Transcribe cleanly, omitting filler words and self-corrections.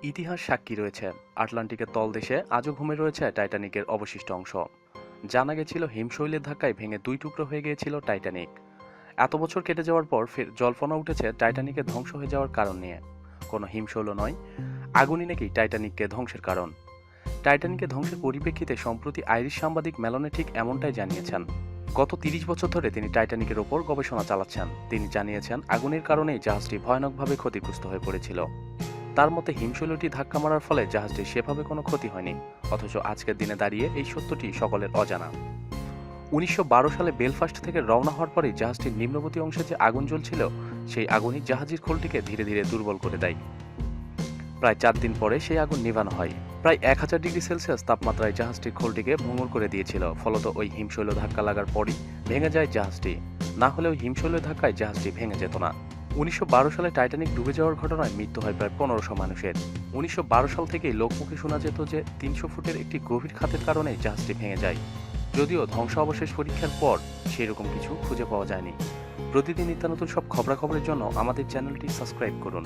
ইতিহাস সাক্ষী রয়েছে, আটলান্টিকের তলদেশে আজও ঘুমে রয়েছে টাইটানিকের অবশিষ্ট অংশ। জানা গেছিল হিমশৈলের ধাক্কায় ভেঙে দুই টুকরো হয়ে গিয়েছিল টাইটানিক। এত বছর কেটে যাওয়ার পর ফের জল্পনা উঠেছে টাইটানিকের ধ্বংস হয়ে যাওয়ার কারণ নিয়ে। কোনো হিমশৈল নয়, আগুনই নাকি টাইটানিককে ধ্বংসের কারণ। টাইটানিকের ধ্বংসের পরিপ্রেক্ষিতে সম্প্রতি আইরিশ সাংবাদিক মেলনে ঠিক এমনটাই জানিয়েছেন। গত ৩০ বছর ধরে তিনি টাইটানিকের ওপর গবেষণা চালাচ্ছেন। তিনি জানিয়েছেন আগুনের কারণেই জাহাজটি ভয়ানকভাবে ক্ষতিগ্রস্ত হয়ে পড়েছিল। তার মতে হিমশৈলটি ধাক্কা মারার ফলে জাহাজটির সেভাবে কোনো ক্ষতি হয়নি। অথচ আজকের দিনে দাঁড়িয়ে এই সত্যটি সকলের অজানা। ১৯১২ সালে বেলফাস্ট থেকে রওনা হওয়ার পরেই জাহাজটির নিম্নবর্তী অংশে যে আগুন জ্বলছিল, সেই আগুনই জাহাজের খোলটিকে ধীরে ধীরে দুর্বল করে দেয়। প্রায় ৪ দিন পরে সেই আগুন নিভানো হয়। প্রায় ১০০০ ডিগ্রি সেলসিয়াস তাপমাত্রায় জাহাজটির খোলটিকে ভঙ্গুর করে দিয়েছিল। ফলত ওই হিমশৈল ধাক্কা লাগার পরই ভেঙে যায় জাহাজটি। না হলে ওই হিমশৈলের ধাক্কায় জাহাজটি ভেঙে যেত না। ১৯১২ সালে টাইটানিক ডুবে যাওয়ার ঘটনায় মৃত্যু হয় প্রায় ১৫০০ মানুষের। ১৯১২ সাল থেকেই লোকমুখে শোনা যেত যে ৩০০ ফুটের একটি গভীর খাতের কারণে জাহাজটি ভেঙে যায়। যদিও ধ্বংস অবশেষ পরীক্ষার পর সেরকম কিছু খুঁজে পাওয়া যায়নি। প্রতিদিন নিত্য নতুন সব খবরাখবরের জন্য আমাদের চ্যানেলটি সাবস্ক্রাইব করুন।